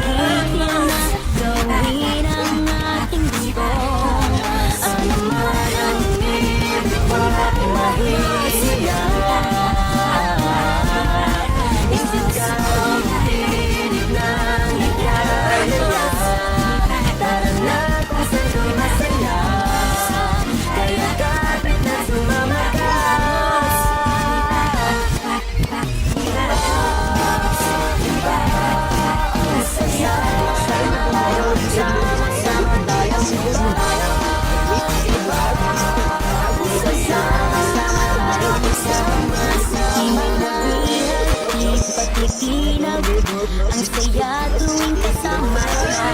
mahihiyas, gawin ang ating gusto. Ano man ang ibig mo at mahihiyas, ikaw ang tinig ng ligaya. Tara na kung sa'yo'y masaya, kaya kapit na sumamakas. Pagkikinag, ang saya tuwing kasama ka.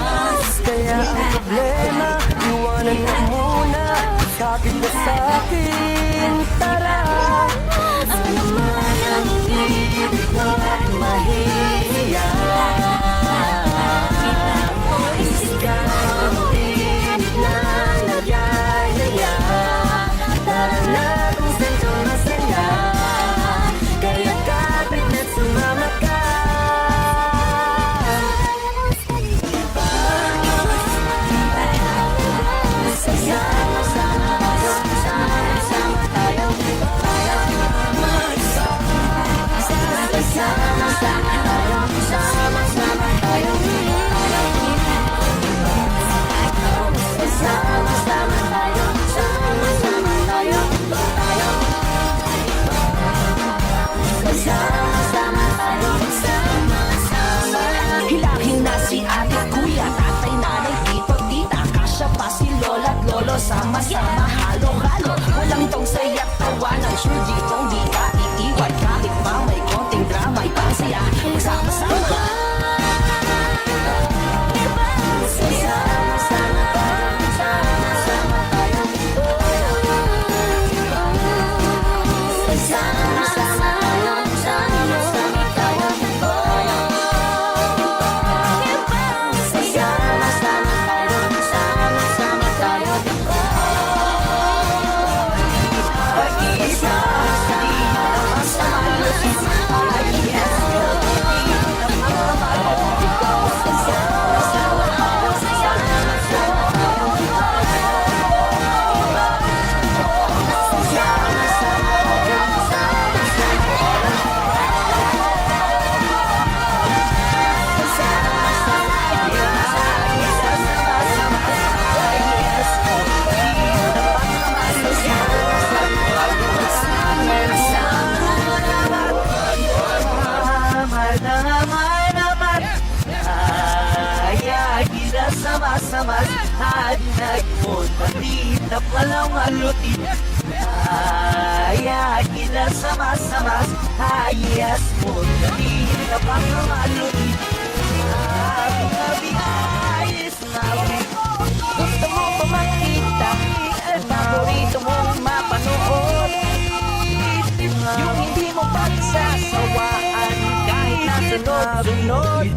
Kaya ang problema, iwanan mo muna, kapit na sa'kin, tara. Ano man ang ibig mo at mahihiya, ikaw ang tinig na nagyayaya. Tara na kung sa'yo'y masaya, kaya kapit na't sumama ka. Sama-sama tayo, sama-sama tayo, sama-sama tayo, sama-sama tayo, sama-sama tayo, sama-sama tayo, sama-sama tayo, sama-sama. Hilahin na si ate, kuya, tatay, nanay, tito, tita, kasya pa si lola at lolo. Sama-sama, halo-halo, walang tong saya't tawanan. Sure ditong di ka iiwan, kahit pa may konting drama, ibang saya, magsama-sama. Sama-sama hari nagpunta dito walang malutin. Kita sama-sama hayas punta dito walang malutin. Gabi ayos na gusto mo ba makita ang paborito mong mapanood? Yung hindi mo pagsasawaan kahit nasunod-sunod.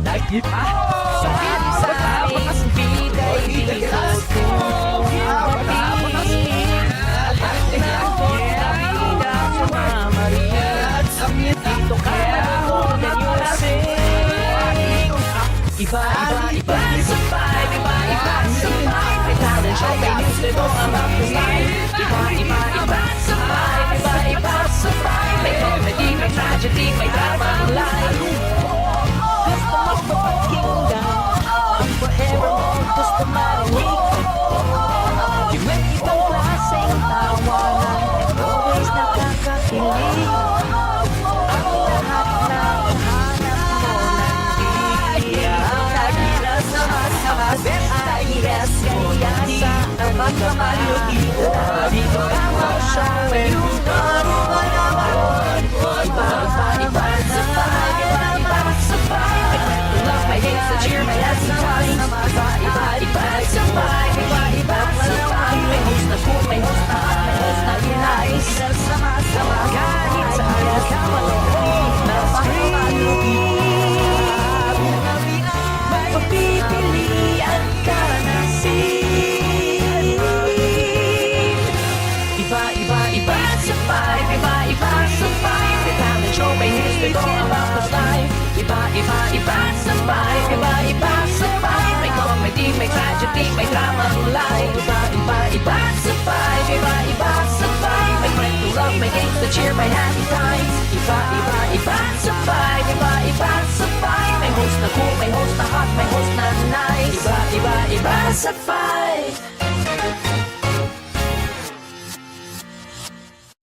Sa aming bigay dito kung mapili at pinagpapita sa mamarin. Dito ka manood ng music. Iba-iba sa vibe, iba-iba sa vibe. May talent show, may news, may go about the life. Iba-iba sa vibe, iba-iba sa vibe. May comedy, may tragedy, may drama ang life. Gusto mo mapakinggan ang forever mong gusto marinig. Yung ibang klaseng tawanan, always nakakakilig. Ang lahat na hanap mo nandito. Sama-sama ayas kaya sa pagkamalugi. Dito ka mag-shower, iba-iba sa bagay, iba-iba sa bagay. Love my hate, so cheer my head, sama-sama iba-iba sa bagay, iba-iba sa bagay. May host na cool, may host na hot, may host na inayos. Sama-sama kahit sa ayas ka malood na pagkamalugi. Pagpipilian ka na sin. Iba-iba sa vibe, iba-iba sa vibe. May talent show, may news, may go about the life. Iba-iba sa vibe, iba-iba sa iba sa five, iba sa five. May friend to love, may games to cheer, may happy times. Iba sa five, iba sa five. May host na cool, may host na hot, may host na nice. Iba sa five.